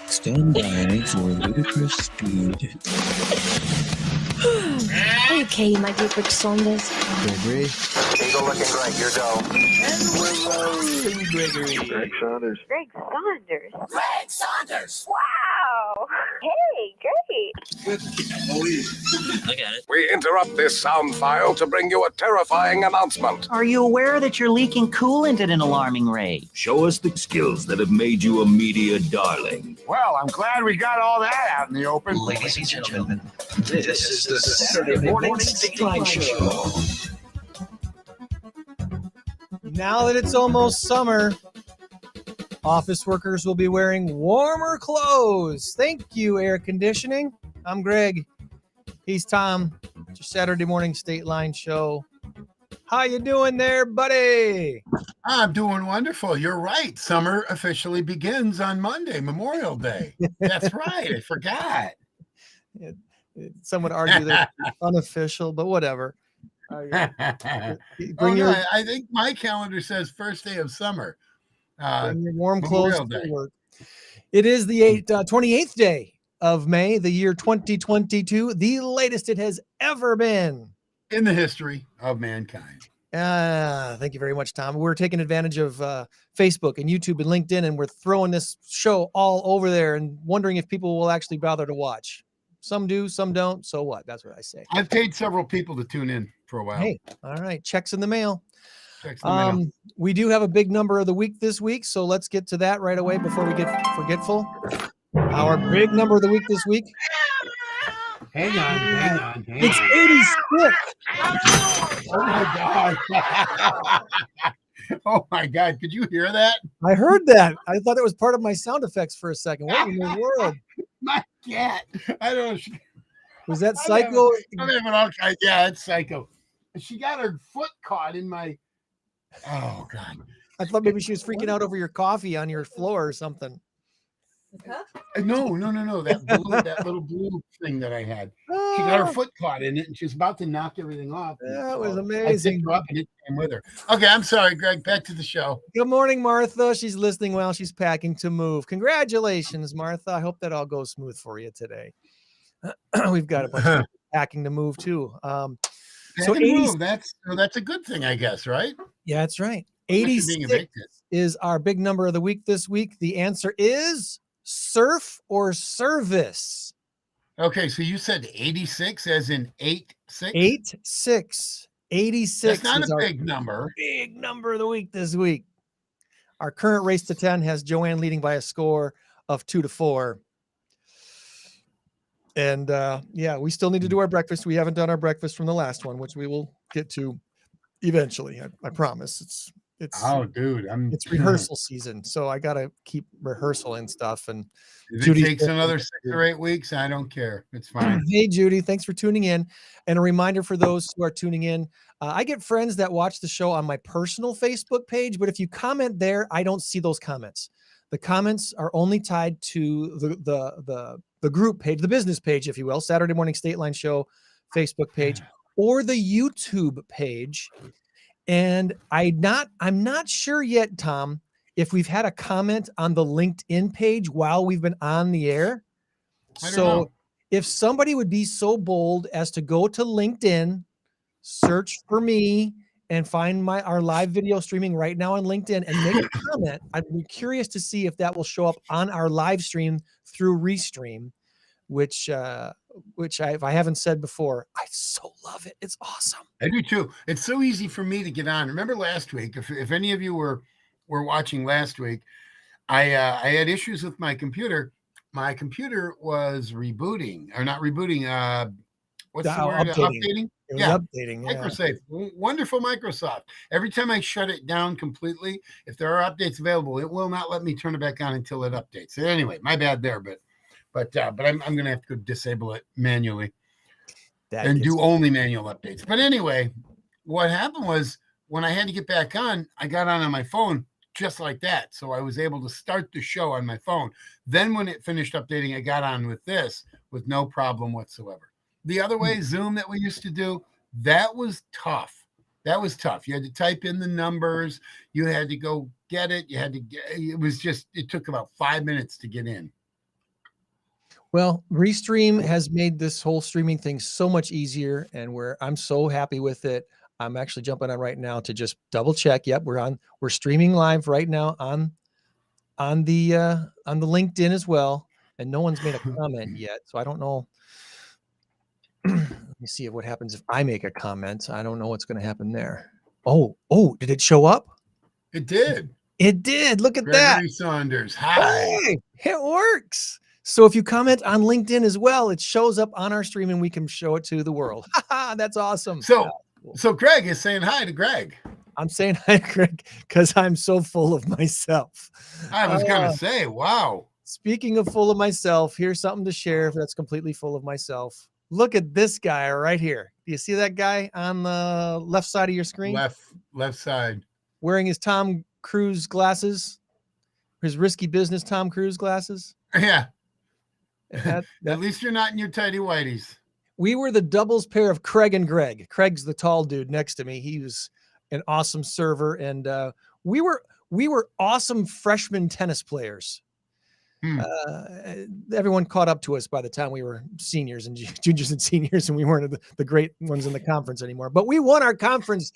Stand by for ludicrous speed. Okay, my dear Greg Saunders. Gregory. Eagle looking Greg, your go. And we're rolling, Gregory. Greg Saunders. Greg Saunders. Greg Saunders! Wow. Hey, great. Look at it. We interrupt this sound file to bring you a terrifying announcement. Are you aware that you're leaking coolant at an alarming rate? Show us the skills that have made you a media darling. Well, I'm glad we got all that out in the open. Ladies and gentlemen, this is the Saturday morning Stateline show. Now that it's almost summer, office workers will be wearing warmer clothes. Thank you, air conditioning. I'm Greg. He's Tom. It's your Saturday morning Stateline show. How you doing there, buddy? I'm doing wonderful. You're right. Summer officially begins on Monday, Memorial Day. That's right. I forgot. Some would argue that it's unofficial, but whatever. I think my calendar says first day of summer. Bring your warm clothes Memorial to Day. work. It is the 28th day of May, the year 2022, the latest it has ever been In the history of mankind. Thank you very much, Tom. We're taking advantage of Facebook and YouTube and LinkedIn, and we're throwing this show all over there and wondering if people will actually bother to watch. Some do, some don't. So what? That's what I say. I've paid several people to tune in for a while. Hey, all right. Checks in the mail. Checks in the mail. We do have a big number of the week this week, so let's get to that right away before we get forgetful. Our big number of the week this week. Hang on. It's 86. Oh my God. Oh my God. Could you hear that? I heard that. I thought it was part of my sound effects for a second. What in the world? My cat. I don't know. Was that Psycho? Yeah, it's Psycho. She got her foot caught in my. Oh God. I thought maybe she was freaking out over your coffee on your floor or something. No. That little blue thing that I had. She got her foot caught in it, and she was about to knock everything off. That was I amazing. picked her up and it came with her. Okay, I'm sorry, Greg. Back to the show. Good morning, Martha. She's listening while she's packing to move. Congratulations, Martha. I hope that all goes smooth for you today. We've got a bunch of packing to move too. So 80, that's a good thing, I guess, right? Yeah, that's right. 86 is our big number of the week this week. The answer is surf or service. Okay, so you said 86 as in 8-6? 86. 86. That's not a big number. Big number of the week this week. Our current race to 10 has Joann leading by a score of 2 to 4. And yeah, we still need to do our breakfast. We haven't done our breakfast from the last one, which we will get to eventually. I promise. It's dude, it's rehearsal season, so I gotta keep rehearsal and stuff. And if Judy it takes another 6 or 8 weeks, I don't care. It's fine. Hey, Judy, thanks for tuning in. And a reminder for those who are tuning in, I get friends that watch the show on my personal Facebook page, but if you comment there, I don't see those comments. The comments are only tied to the group page, the business page, if you will, Saturday Morning Stateline Show Facebook page, or the YouTube page. And I'm not sure yet, Tom, if we've had a comment on the LinkedIn page while we've been on the air. So if somebody would be so bold as to go to LinkedIn, search for me, and find our live video streaming right now on LinkedIn and make a comment, I'd be curious to see if that will show up on our live stream through Restream, which if I haven't said before, I so love it. It's awesome. I do too. It's so easy for me to get on. Remember last week, if any of you were watching last week, I had issues with my computer. My computer was rebooting, or not rebooting. What's the word? Updating. Updating. Yeah. Microsafe, wonderful Microsoft. Every time I shut it down completely, if there are updates available, it will not let me turn it back on until it updates. So anyway, my bad there, but I'm going to have to go disable it manually and do only manual updates. But anyway, what happened was when I had to get back on, I got on my phone just like that. So I was able to start the show on my phone. Then when it finished updating, I got on with this with no problem whatsoever. The other way, Zoom that we used to do, that was tough. That was tough. You had to type in the numbers. You had to go get it. It took about 5 minutes to get in. Well, Restream has made this whole streaming thing so much easier, and I'm so happy with it. I'm actually jumping on right now to just double check. Yep, we're streaming live right now on the LinkedIn as well, and no one's made a comment yet, so I don't know. Let me see what happens if I make a comment. I don't know what's going to happen there. Oh, did it show up? It did. It did. Look at Gregory that. Saunders. Hi. Hey, it works. So if you comment on LinkedIn as well, it shows up on our stream and we can show it to the world. That's awesome. So Greg is saying hi to Greg. I'm saying hi to Greg because I'm so full of myself. I was going to say, wow. Speaking of full of myself, here's something to share that's completely full of myself. Look at this guy right here. Do you see that guy on the left side of your screen? Left side. Wearing his Tom Cruise glasses, his risky business Tom Cruise glasses. Yeah. At least you're not in your tighty whities. We were the doubles pair of Craig and Greg. Craig's the tall dude next to me. He was an awesome server, and we were awesome freshman tennis players. Everyone caught up to us by the time we were seniors and juniors and seniors, and we weren't the great ones in the conference anymore. But we won our conference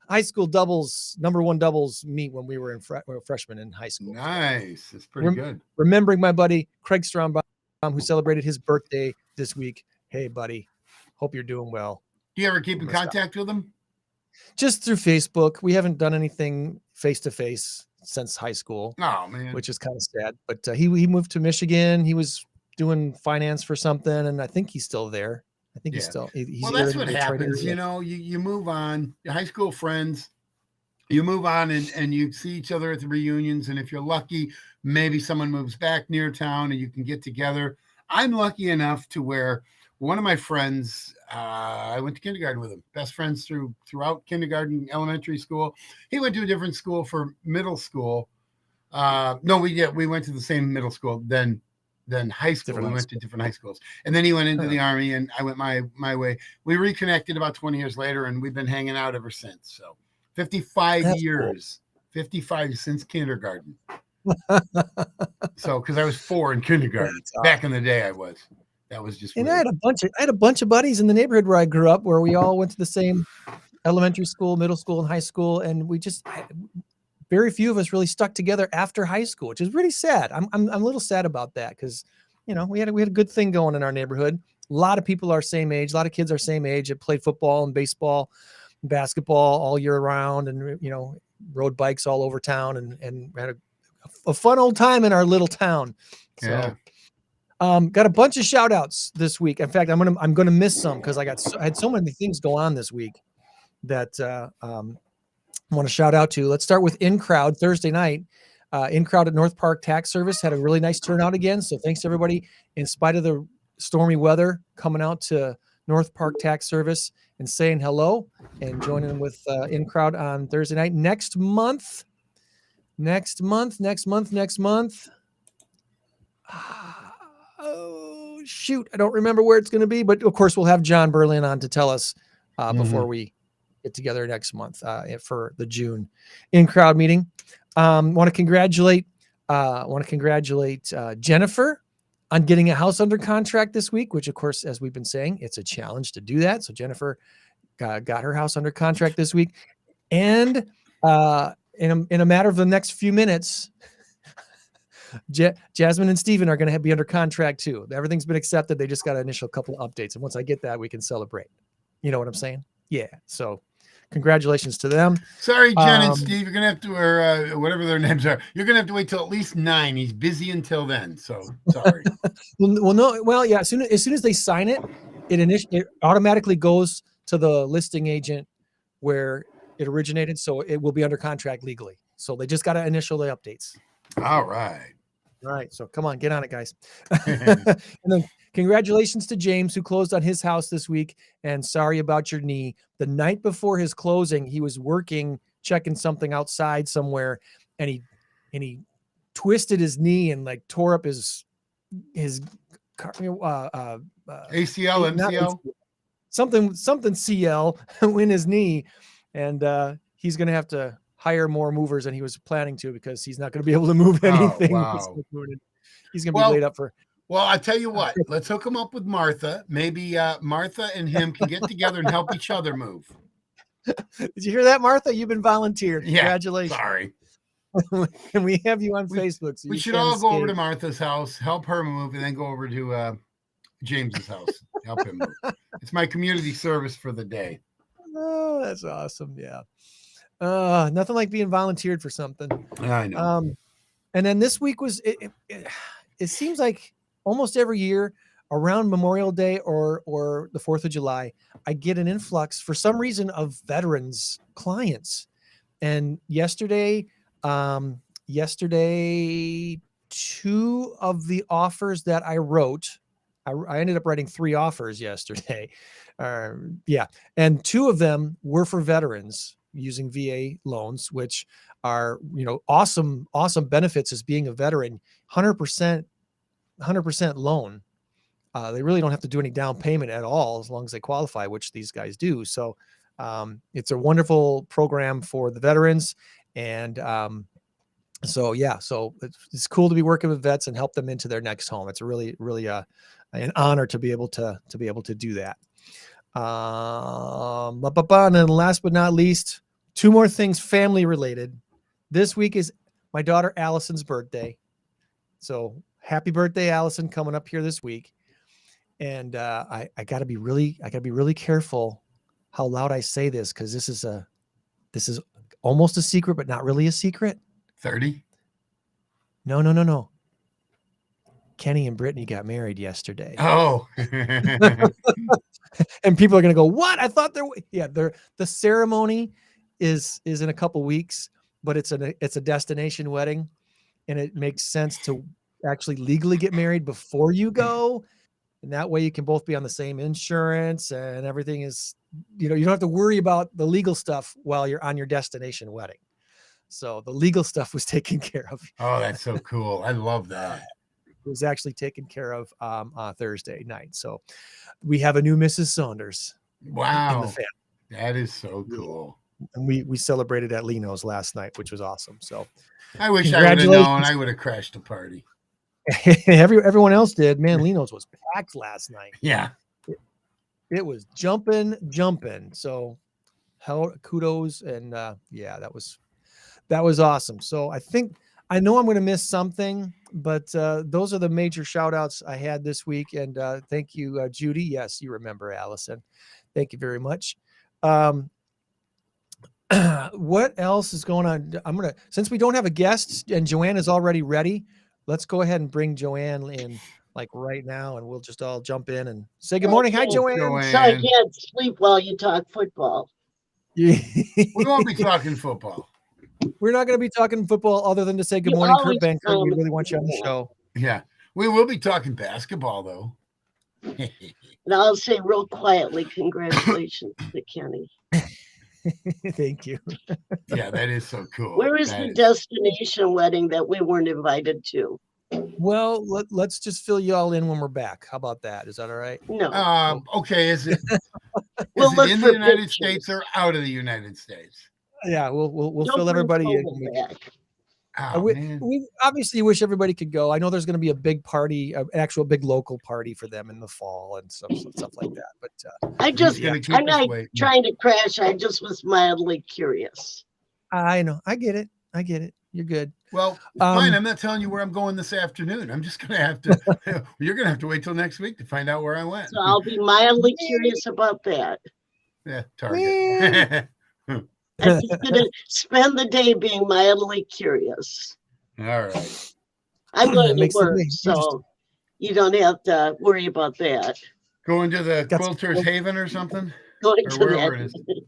high school doubles, #1 doubles meet when we were freshmen in high school. Nice. That's pretty good. Remembering my buddy Craig Strombaum, who celebrated his birthday this week. Hey, buddy, hope you're doing well. Do you ever keep in contact with him? Just through Facebook. We haven't done anything face-to-face since high school. Oh, man. Which is kind of sad. But he moved to Michigan. He was doing finance for something, and I think he's still there. I think he's still. Well, that's what happens. You know, you move on. Your high school friends, you move on and you see each other at the reunions. And if you're lucky, maybe someone moves back near town and you can get together. I'm lucky enough to where one of my friends, I went to kindergarten with him, best friends throughout kindergarten, elementary school. He went to a different school for middle school. No, we went to the same middle school then high school. We went to different high schools. And then he went into the Army and I went my way. We reconnected about 20 years later and we've been hanging out ever since. So 55 years, cool. 55 since kindergarten. So, because I was 4 in kindergarten. Back in the day, I was. That was just. And weird. I had a bunch of buddies in the neighborhood where I grew up, where we all went to the same elementary school, middle school, and high school, and very few of us really stuck together after high school, which is really sad. I'm a little sad about that because, you know, we had a good thing going in our neighborhood. A lot of people our same age, a lot of kids our same age that played football and baseball, and basketball all year round, and you know, rode bikes all over town, and had a fun old time in our little town. So, Yeah. got a bunch of shout outs this week. In fact, I'm gonna miss some because I had so many things go on this week that I want to shout out to. Let's start with In Crowd Thursday night. In Crowd at North Park Tax Service had a really nice turnout again. So thanks to everybody, in spite of the stormy weather, coming out to North Park Tax Service and saying hello and joining with In Crowd on Thursday night. Next month. Oh, shoot. I don't remember where it's going to be, but of course we'll have John Berlin on to tell us before we get together next month for the June In Crowd meeting. Want to congratulate Jennifer on getting a house under contract this week, which of course, as we've been saying, it's a challenge to do that. So Jennifer got her house under contract this week. And in a matter of the next few minutes, Jasmine and Steven are going to be under contract too. Everything's been accepted. They just got an initial couple of updates. And once I get that, we can celebrate. You know what I'm saying? Yeah. So congratulations to them. Sorry, Jen and Steve, you're going to have to, or whatever their names are, you're going to have to wait till at least 9. He's busy until then. So sorry. Yeah. As soon as they sign it, it automatically goes to the listing agent where it originated. So it will be under contract legally. So they just got to initial the updates. All right. So come on, get on it, guys. And then congratulations to James, who closed on his house this week. And sorry about your knee. The night before his closing, he was working, checking something outside somewhere, and he twisted his knee and like tore up his ACL, MCL, something CL in his knee, and he's gonna have to hire more movers than he was planning to because he's not going to be able to move anything. Oh, wow. He's going to be laid up for. Well, I tell you what, let's hook him up with Martha. Maybe Martha and him can get together and help each other move. Did you hear that, Martha? You've been volunteered. Yeah, congratulations. Sorry. And we have you on Facebook. So we should all go over to Martha's house, help her move, and then go over to James's house, help him move. It's my community service for the day. Oh, that's awesome. Yeah. Nothing like being volunteered for something. I know. And then this week was, it seems like almost every year around Memorial Day or the 4th of July, I get an influx for some reason of veterans clients. And yesterday, 2 of the offers that I wrote, I ended up writing 3 offers yesterday. And 2 of them were for veterans using VA loans, which are, awesome benefits as being a veteran, 100% loan. They really don't have to do any down payment at all as long as they qualify, which these guys do. So it's a wonderful program for the veterans. And so it's cool to be working with vets and help them into their next home. It's a really, really an honor to be able to do that. And then last but not least, 2 more things family related. This week is my daughter Allison's birthday. So happy birthday, Allison, coming up here this week. And I gotta be really careful how loud I say this, because this is almost a secret, but not really a secret. 30? No. Kenny and Brittany got married yesterday. Oh. And people are going to go, what? I thought the ceremony is in a couple weeks, but it's a destination wedding, and it makes sense to actually legally get married before you go. And that way you can both be on the same insurance, and everything is, you don't have to worry about the legal stuff while you're on your destination wedding. So the legal stuff was taken care of. Oh, that's so cool. I love that. It was actually taken care of Thursday night. So we have a new Mrs. Saunders. Wow. In the family. That is so cool. And we celebrated at Lino's last night, which was awesome. So I wish I would have known. I would have crashed the party. Everyone else did. Man, Lino's was packed last night. Yeah. It was jumping. So kudos. And that was awesome. So I know I'm going to miss something, but those are the major shout outs I had this week. And thank you, Judy. Yes, you remember Allison. Thank you very much. What else is going on? Since we don't have a guest and Joann is already ready, let's go ahead and bring Joann in like right now, and we'll just all jump in and say good morning. Hi, Joann. So I can't sleep while you talk football. We won't be talking football. We're not going to be talking football other than to say good morning, Kurt Banker. We really want you on the show. Yeah, we will be talking basketball, though. And I'll say real quietly, congratulations to Kenny. Thank you. Yeah, that is so cool. Where is the destination wedding that we weren't invited to? Well, let's just fill you all in when we're back. How about that? Is that all right? No. Okay. Is it, We'll is look it in for the United pictures. States or out of the United States? Yeah, we'll Don't fill bring everybody in. COVID back. Oh, man. We obviously wish everybody could go. I know there's going to be a big party, an actual big local party for them in the fall and stuff like that. But I'm not trying to crash. I just was mildly curious. I know. I get it. You're good. Well, fine. I'm not telling you where I'm going this afternoon. I'm just going to have to, you're going to have to wait till next week to find out where I went. So I'll be mildly curious about that. Yeah, Target. I'm just going to spend the day being mildly curious. All right. I'm going to makes work, it so you don't have to worry about that. Going to the Quilter's Haven or something? Going Or to wherever that, it is.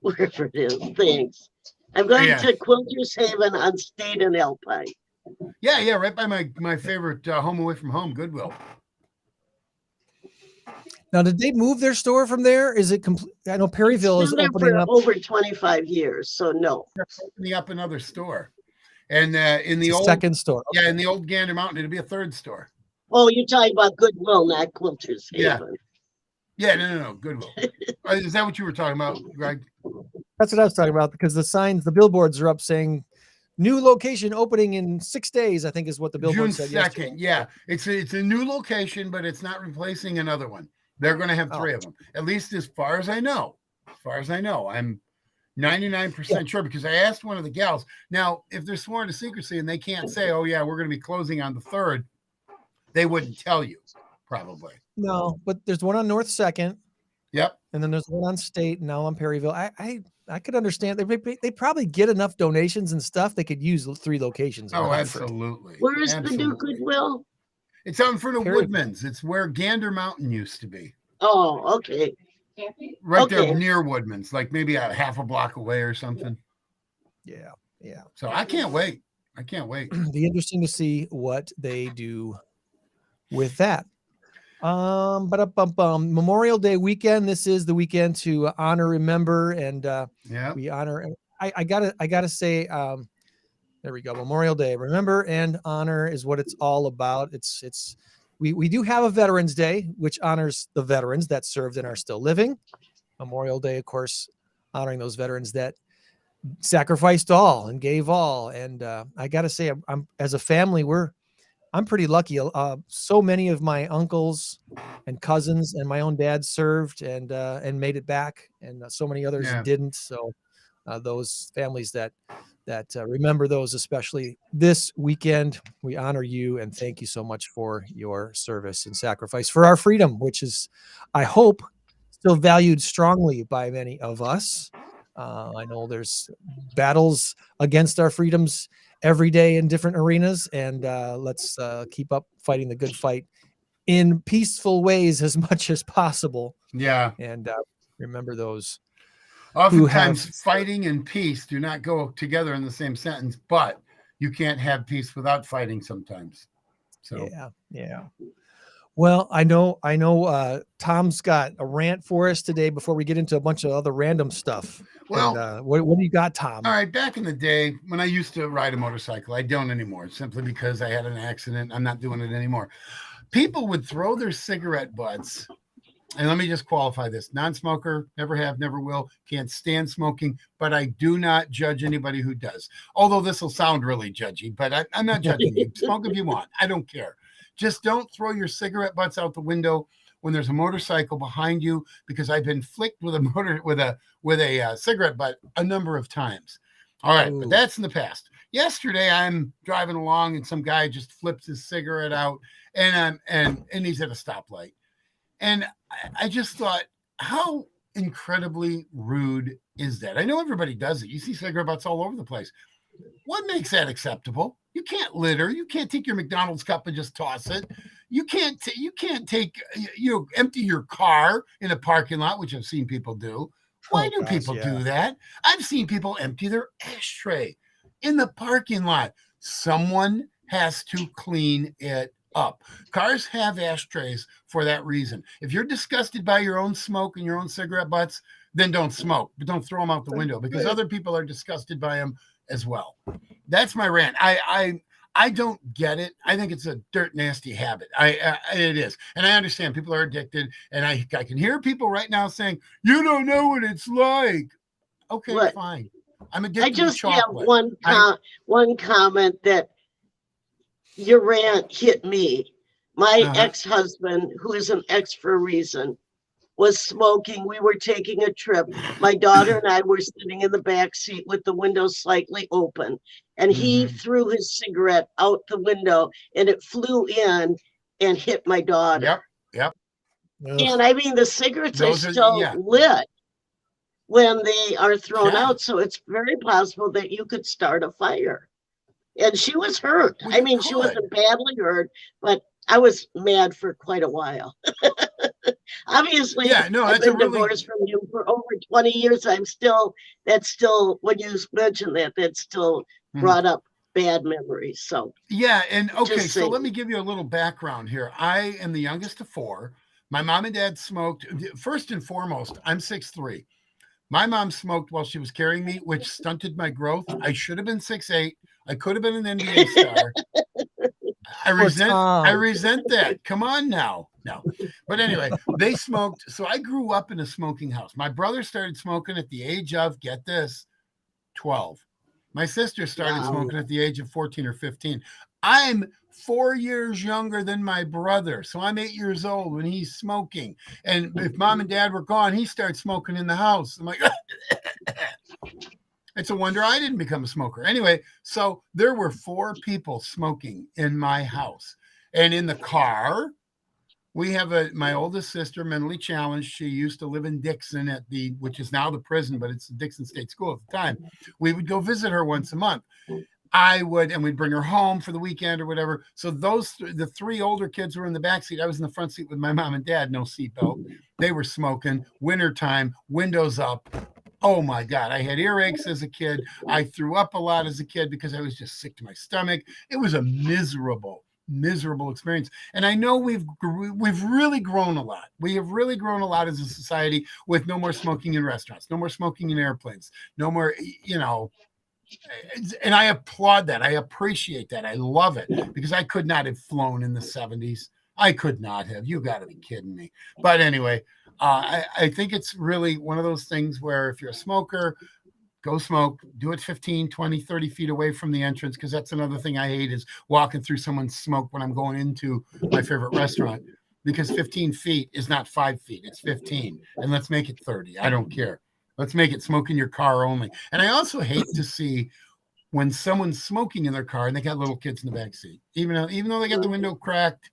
wherever it is. Thanks. I'm going to Quilter's Haven on State and Alpine. Yeah, right by my favorite home away from home, Goodwill. Now, did they move their store from there? Is it complete? I know Perryville is Been there opening for up over 25 years, so no. They're opening up another store. And in the It's a old second store. Yeah, in the old Gander Mountain, it'll be a third store. Oh, you're talking about Goodwill, not Quilter's Haven. Yeah, no, Goodwill. Is that what you were talking about, Greg? That's what I was talking about, because the billboards are up saying new location opening in 6 days, I think is what the billboard June said 2nd. yesterday. Yeah, it's a new location, but it's not replacing another one. They're going to have 3 of them, at least as far as I know. I'm 99% sure, because I asked one of the gals. Now, if they're sworn to secrecy and they can't say, oh yeah, we're going to be closing on the 3rd, they wouldn't tell you, probably. No, but there's one on North 2nd. Yep. And then there's one on State, and now on Perryville. I could understand. They probably get enough donations and stuff. They could use 3 locations. Oh, absolutely. Where is the new Goodwill? It's out in front of Woodman's. It's where Gander Mountain used to be. Oh, okay. Right there near Woodman's, like maybe a half a block away or something. Yeah. So I can't wait. Be interesting to see what they do with that. Memorial Day weekend. This is the weekend to honor, remember, and we honor. I gotta say, there we go. Memorial Day, remember and honor is what it's all about. We do have a Veterans Day, which honors the veterans that served and are still living. Memorial Day, of course, honoring those veterans that sacrificed all and gave all. And I gotta say, I'm as a family, I'm pretty lucky. So many of my uncles and cousins and my own dad served and made it back, and so many others didn't. So those families that remember those, especially this weekend, we honor you and thank you so much for your service and sacrifice for our freedom, which is, I hope, still valued strongly by many of us. I know there's battles against our freedoms every day in different arenas, and let's keep up fighting the good fight in peaceful ways as much as possible. Yeah. And remember those. Oftentimes fighting and peace do not go together in the same sentence, but you can't have peace without fighting sometimes. So yeah. Well, I know Tom's got a rant for us today before we get into a bunch of other random stuff. Well, and, what do you got, Tom? All right. Back in the day when I used to ride a motorcycle, I don't anymore, simply because I had an accident. I'm not doing it anymore. People would throw their cigarette butts. And let me just qualify this. Non-smoker, never have, never will, can't stand smoking, but I do not judge anybody who does. Although this will sound really judgy, but I'm not judging you. Smoke if you want. I don't care. Just don't throw your cigarette butts out the window when there's a motorcycle behind you, because I've been flicked with a cigarette butt a number of times. All right, but that's in the past. Yesterday, I'm driving along and some guy just flips his cigarette out, and he's at a stoplight. And I just thought, how incredibly rude is that? I know everybody does it. You see cigarette butts all over the place. What makes that acceptable? You can't litter. You can't take your McDonald's cup and just toss it. You can't take, empty your car in a parking lot, which I've seen people do. Why do people do that? I've seen people empty their ashtray in the parking lot. Someone has to clean it up. Cars have ashtrays for that reason. If you're disgusted by your own smoke and your own cigarette butts, then don't smoke, but don't throw them out the window because other people are disgusted by them as well. That's my rant. I don't get it. I think it's a dirt nasty habit. It is. And I understand people are addicted. And I can hear people right now saying, you don't know what it's like. Okay, fine. I'm addicted to chocolate. I just have one comment that your rant hit me. My ex-husband, who is an ex for a reason, was smoking. We were taking a trip. My daughter and I were sitting in the back seat with the window slightly open, and he threw his cigarette out the window, and it flew in and hit my daughter. Yep. And I mean, the cigarettes are still lit when they are thrown out, so it's very possible that you could start a fire. And she was hurt. I mean, she wasn't badly hurt, but I was mad for quite a while. Obviously, I've been divorced from you for over 20 years. That's still, when you mentioned that still brought up bad memories. So, and okay, so let me give you a little background here. I am the youngest of four. My mom and dad smoked. First and foremost, I'm 6'3". My mom smoked while she was carrying me, which stunted my growth. I should have been 6'8". I could have been an NBA star. I resent that. Come on now. No. But anyway, they smoked. So I grew up in a smoking house. My brother started smoking at the age of, get this, 12. My sister started smoking at the age of 14 or 15. I'm 4 years younger than my brother. So I'm 8 years old when he's smoking. And if mom and dad were gone, he started smoking in the house. I'm like, it's a wonder I didn't become a smoker. Anyway, so there were 4 people smoking in my house. And in the car, we have my oldest sister, mentally challenged. She used to live in Dixon which is now the prison, but it's the Dixon State School at the time. We would go visit her once a month. And we'd bring her home for the weekend or whatever. So the 3 older kids were in the back seat. I was in the front seat with my mom and dad, no seatbelt. They were smoking, wintertime, windows up. Oh my God, I had earaches as a kid. I threw up a lot as a kid because I was just sick to my stomach. It was a miserable experience. And I know we've really grown a lot. We have really grown a lot as a society with no more smoking in restaurants, no more smoking in airplanes, no more, and I applaud that. I appreciate that. I love it because I could not have flown in the 70s. I could not have. You got to be kidding me. But anyway, I think it's really one of those things where if you're a smoker, go smoke, do it 15, 20, 30 feet away from the entrance, because that's another thing I hate is walking through someone's smoke when I'm going into my favorite restaurant, because 15 feet is not 5 feet. It's 15. And let's make it 30. I don't care. Let's make it smoke in your car only. And I also hate to see when someone's smoking in their car and they got little kids in the back seat, even though they got the window cracked.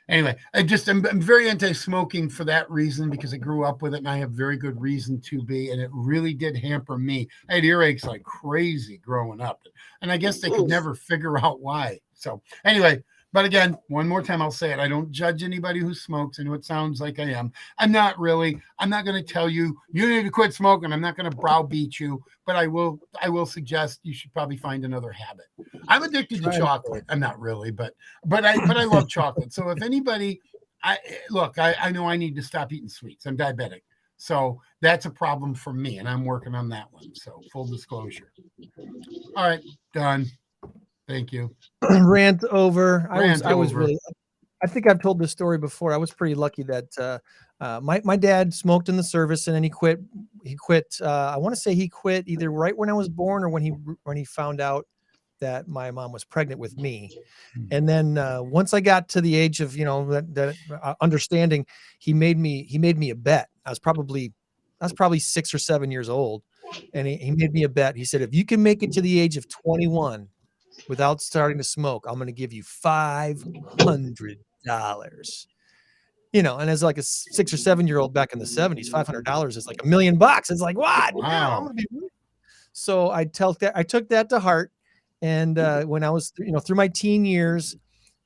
Anyway, I'm very anti-smoking for that reason, because I grew up with it and I have very good reason to be, and it really did hamper me. I had earaches like crazy growing up, and I guess they could never figure out why. So anyway, but again, one more time, I'll say it. I don't judge anybody who smokes. I know it sounds like I am. I'm not really. I'm not going to tell you need to quit smoking. I'm not going to browbeat you, but I will suggest you should probably find another habit. I'm addicted to chocolate. I'm not really, but I love chocolate. So if anybody, I know I need to stop eating sweets. I'm diabetic. So that's a problem for me, and I'm working on that one. So full disclosure. All right, done. Thank you. Rant over. I was really, I think I've told this story before. I was pretty lucky that my dad smoked in the service, and then he quit. I want to say he quit either right when I was born or when he found out that my mom was pregnant with me. And then once I got to the age of, that understanding, he made me a bet. I was probably 6 or 7 years old. And he made me a bet. He said, if you can make it to the age of 21 without starting to smoke, I'm going to give you $500. and as like a 6 or 7-year-old back in the 70s, $500 is like $1 million. It's like, what? Wow. I'm gonna be... So I took that to heart. And when I was, through my teen years,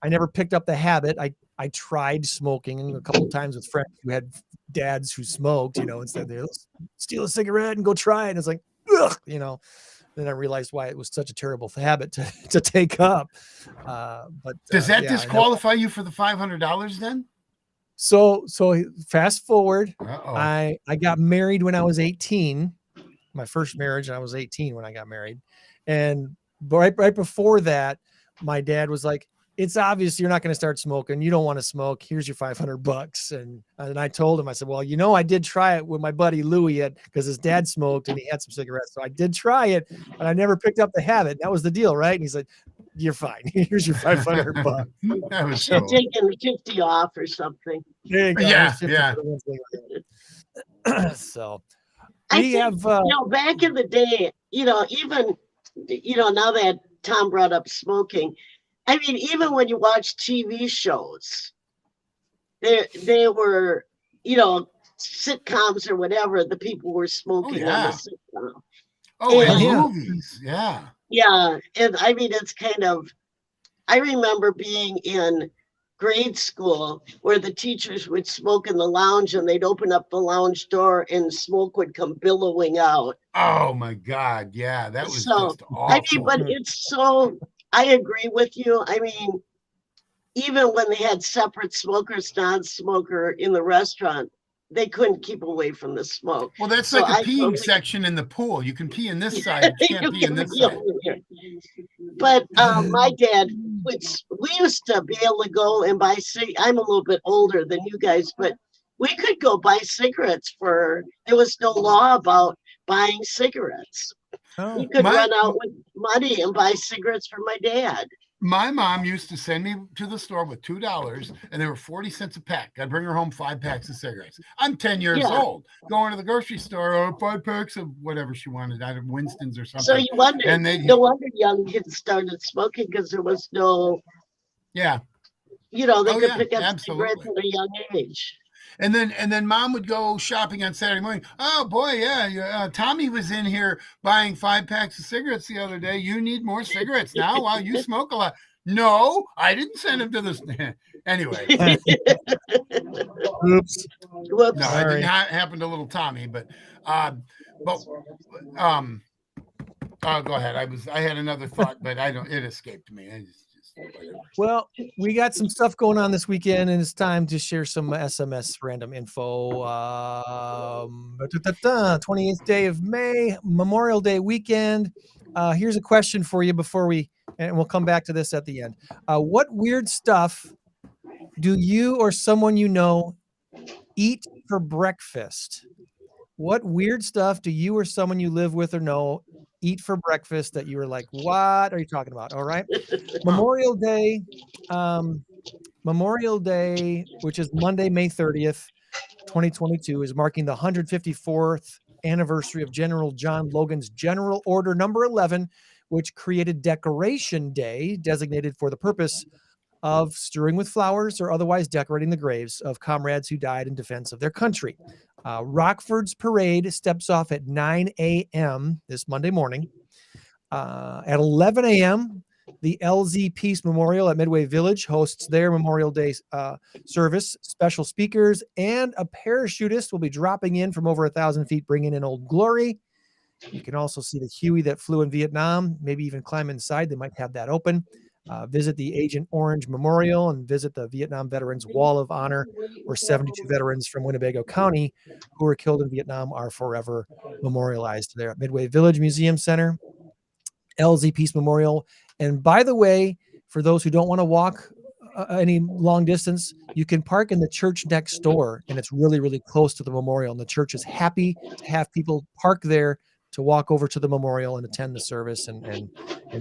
I never picked up the habit. I tried smoking a couple of times with friends who had dads who smoked, and said, let's steal a cigarette and go try it. And it's like, ugh, Then I realized why it was such a terrible habit to take up. But does that disqualify you for the $500 then? So fast forward, Uh-oh. I got married when I was 18, my first marriage. I was 18 when I got married. And right before that, my dad was like, it's obvious you're not going to start smoking. You don't want to smoke. Here's your $500. And I told him, I said, well, I did try it with my buddy Louie because his dad smoked and he had some cigarettes. So I did try it, but I never picked up the habit. That was the deal, right? And he said, you're fine. Here's your $500. That was should taken 50 off or something. There you go. Yeah. So I think, back in the day, even, now that Tom brought up smoking, I mean, even when you watch TV shows, they were, sitcoms or whatever, the people were smoking on the sitcom. Oh, and movies. Yeah. Yeah. And I mean, it's kind of, I remember being in grade school where the teachers would smoke in the lounge and they'd open up the lounge door and smoke would come billowing out. Oh my God. Yeah. That was so, just awful. I mean, but it's so, I agree with you. I mean, even when they had separate smokers, non-smoker in the restaurant, they couldn't keep away from the smoke. Well, that's like a peeing section in the pool. You can pee in this side, you can't pee in this side. But my dad, we used to be able to go and buy I'm a little bit older than you guys, but we could go buy cigarettes there was no law about buying cigarettes. Oh. You could run out with money and buy cigarettes for my dad. My mom used to send me to the store with $2 and they were 40 cents a pack. I'd bring her home 5 packs of cigarettes. I'm 10 years old, going to the grocery store, 5 packs of whatever she wanted, out of Winston's or something. So you wonder, no wonder young kids started smoking because there was no, they could pick up cigarettes at a young age. And then mom would go shopping on Saturday morning. Oh boy, yeah. Tommy was in here buying 5 packs of cigarettes the other day. You need more cigarettes now? Wow, you smoke a lot. No, I didn't send him to this. Anyway. Oops. Whoops. No, it didn't happen to little Tommy, but go ahead. I had another thought, but it escaped me. Well, we got some stuff going on this weekend, and it's time to share some SMS random info. 28th day of May, Memorial Day weekend. Here's a question for you and we'll come back to this at the end. What weird stuff do you or someone you know eat for breakfast? What weird stuff do you or someone you live with or know eat for breakfast that you were like, what are you talking about? All right. Memorial Day, which is Monday, May 30th, 2022, is marking the 154th anniversary of General John Logan's General Order Number 11, which created Decoration Day, designated for the purpose of strewing with flowers or otherwise decorating the graves of comrades who died in defense of their country. Rockford's parade steps off at 9 a.m. this Monday morning. At 11 a.m., the LZ Peace Memorial at Midway Village hosts their Memorial Day service. Special speakers and a parachutist will be dropping in from over 1,000 feet, bringing in Old Glory. You can also see the Huey that flew in Vietnam, maybe even climb inside. They might have that open. Visit the Agent Orange Memorial and visit the Vietnam Veterans Wall of Honor, where 72 veterans from Winnebago County who were killed in Vietnam are forever memorialized there at Midway Village Museum Center, LZ Peace Memorial. And by the way, for those who don't want to walk any long distance, you can park in the church next door, and it's really, really close to the memorial. And the church is happy to have people park there to walk over to the memorial and attend the service and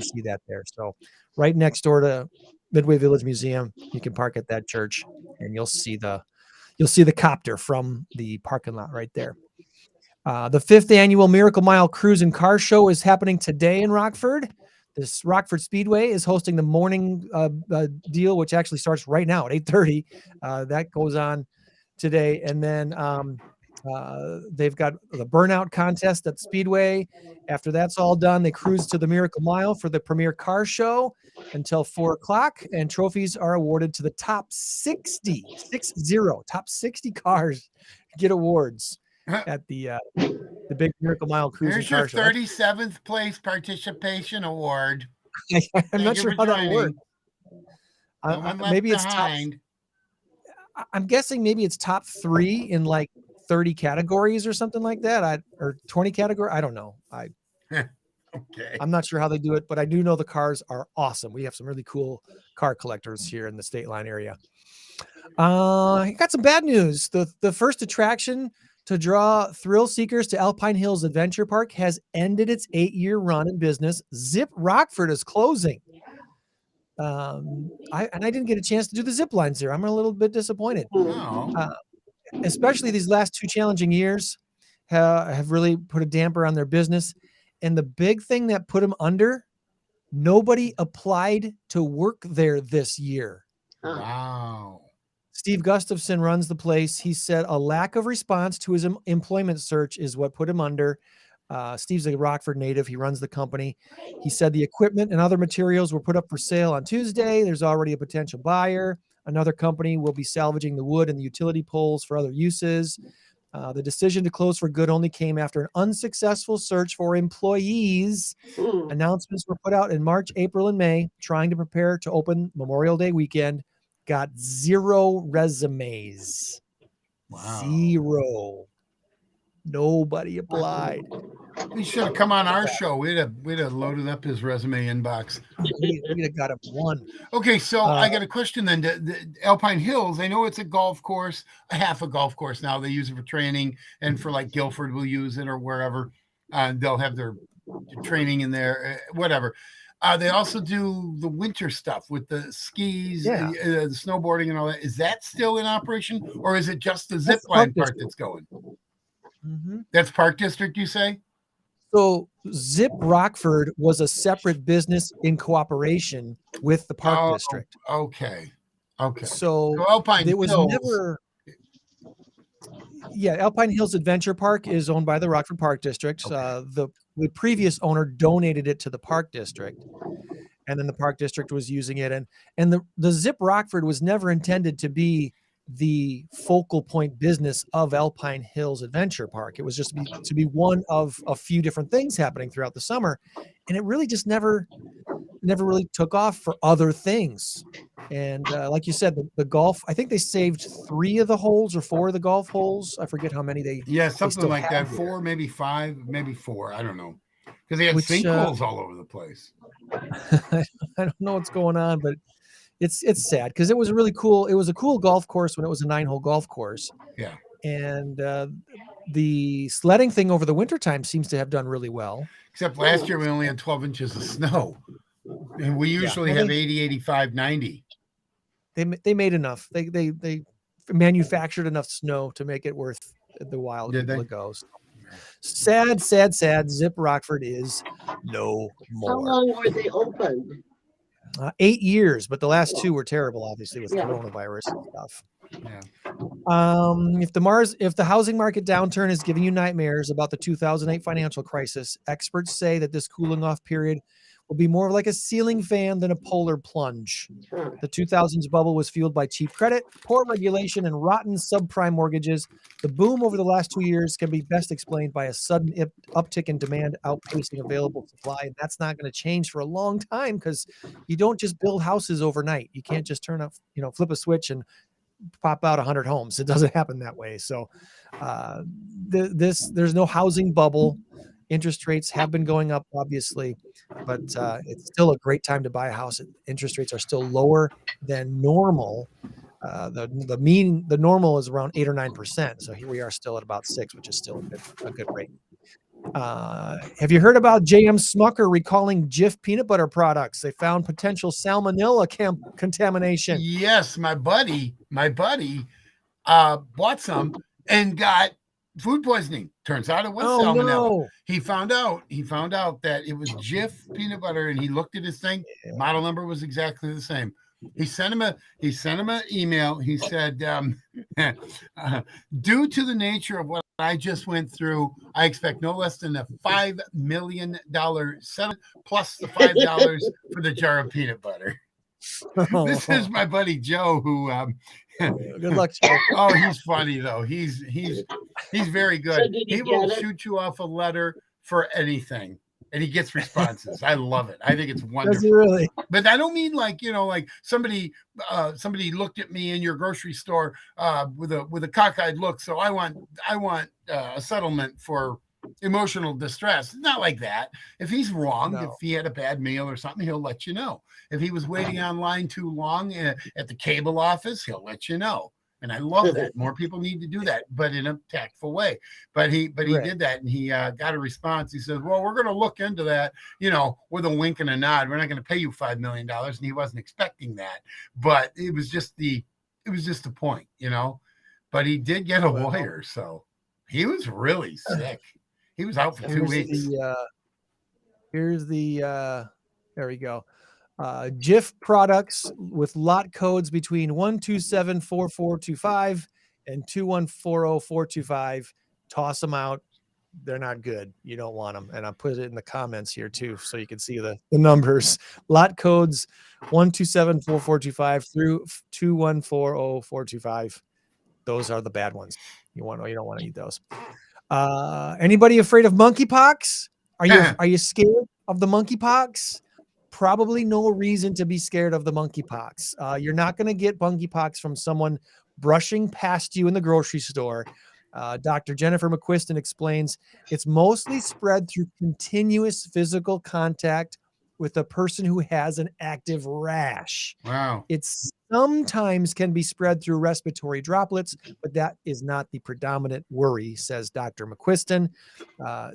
see that there. So right next door to Midway Village Museum, you can park at that church, and you'll see the copter from the parking lot right there. The 5th annual Miracle Mile Cruise and Car Show is happening today in Rockford. This Rockford Speedway is hosting the morning deal, which actually starts right now at 8:30. That goes on today. And then they've got the burnout contest at Speedway. After that's all done, they cruise to the Miracle Mile for the premier car show until 4 o'clock. And trophies are awarded to the top 60 cars get awards at the big Miracle Mile cruising Here's your car show. 37th place participation award. I'm not sure how that works. Maybe it's behind. I'm guessing maybe it's top 3 in like 30 categories or something like that. Or 20 category. I don't know. Okay. I'm not sure how they do it, but I do know the cars are awesome. We have some really cool car collectors here in the Stateline area. Got some bad news. The first attraction to draw thrill seekers to Alpine Hills Adventure Park has ended its 8-year run in business. Zip Rockford is closing. I didn't get a chance to do the zip lines there. I'm a little bit disappointed. Especially these last 2 challenging years have really put a damper on their business. And the big thing that put them under, nobody applied to work there this year. Wow. Steve Gustafson runs the place. He said a lack of response to his employment search is what put him under. Steve's a Rockford native. He runs the company. He said the equipment and other materials were put up for sale on Tuesday. There's already a potential buyer. Another company will be salvaging the wood and the utility poles for other uses. The decision to close for good only came after an unsuccessful search for employees. Announcements were put out in March, April, and May, trying to prepare to open Memorial Day weekend. Got 0 resumes. Wow. 0. Nobody applied. He should have come on our show. We'd have loaded up his resume inbox. We'd have got him 1. Okay, so I got a question then. The Alpine Hills, I know it's a golf course, half a golf course now. They use it for training, and for like Guilford will use it or wherever. They'll have their training in there, whatever. They also do the winter stuff with the skis, the snowboarding and all that. Is that still in operation, or is it just the zip line part that's going? Mm-hmm. That's Park District, you say? So Zip Rockford was a separate business in cooperation with the Park District. Okay. So Alpine it was Hills. never. Yeah, Alpine Hills Adventure Park is owned by the Rockford Park District. The previous owner donated it to the Park District, and then the Park District was using it. And the Zip Rockford was never intended to be the focal point business of Alpine Hills Adventure Park. It was just to be one of a few different things happening throughout the summer, and it really just never really took off for other things. And like you said, the golf, I think they saved 3 of the holes or 4 of the golf holes. I forget how many they. Yeah, something like that. There. 4, maybe 5, maybe 4. I don't know, because they had sinkholes all over the place. I don't know what's going on, but it's sad because it was really cool. It was a cool golf course when it was a 9-hole golf course. Yeah. And the sledding thing over the wintertime seems to have done really well. Except last year we only had 12 inches of snow. And we usually have 80, 85, 90. They made enough. They manufactured enough snow to make it worth the while it goes. Sad. Zip Rockford is no more. How long were they open? 8 years, but the last 2 were terrible, obviously, with coronavirus and stuff. Yeah. If the housing market downturn is giving you nightmares about the 2008 financial crisis, experts say that this cooling off period will be more like a ceiling fan than a polar plunge. The 2000s bubble was fueled by cheap credit, poor regulation, and rotten subprime mortgages. The boom over the last 2 years can be best explained by a sudden uptick in demand outpacing available supply. And that's not going to change for a long time because you don't just build houses overnight. You can't just flip a switch and pop out 100 homes. It doesn't happen that way. So there's no housing bubble. Interest rates have been going up, obviously, but it's still a great time to buy a house. Interest rates are still lower than normal. The normal is around 8 or 9%. So here we are still at about 6, which is still a good rate. Have you heard about JM Smucker recalling Jif peanut butter products? They found potential salmonella contamination. Yes, my buddy bought some and got food poisoning. Turns out it was Oh, salmonella. no. He found out that it was Jif peanut butter, and he looked at his thing. Model number was exactly the same. He sent him an email. He said, due to the nature of what I just went through, I expect no less than a $5 million settlement plus the $5 for the jar of peanut butter. This is my buddy Joe, who good luck, Joe. Oh, he's funny though. He's very good. So did He will shoot you off a letter for anything, and he gets responses. I love it. I think it's wonderful. Does he really? But I don't mean like, like somebody looked at me in your grocery store with a cockeyed look. So I want a settlement for emotional distress. It's not like that. If he's wrong, if he had a bad meal or something, he'll let you know. If he was waiting online too long at the cable office, he'll let you know. And I love that. More people need to do that, but in a tactful way. But he did that, and he got a response. He says, well, we're going to look into that, with a wink and a nod. We're not going to pay you $5 million. And he wasn't expecting that, but it was just the point, but he did get a lawyer. So he was really sick. He was out for 2 weeks. There we go. Jif products with lot codes between 1274425 and 2140425. Toss them out. They're not good. You don't want them. And I put it in the comments here too, so you can see the numbers. Lot codes 1274425 through 2140425. Those are the bad ones. You don't want to eat those. Anybody afraid of monkeypox? Are you scared of the monkeypox? Probably no reason to be scared of the monkeypox. You're not going to get monkeypox from someone brushing past you in the grocery store. Dr. Jennifer McQuiston explains it's mostly spread through continuous physical contact with a person who has an active rash. Wow. It sometimes can be spread through respiratory droplets, but that is not the predominant worry, says Dr. McQuiston.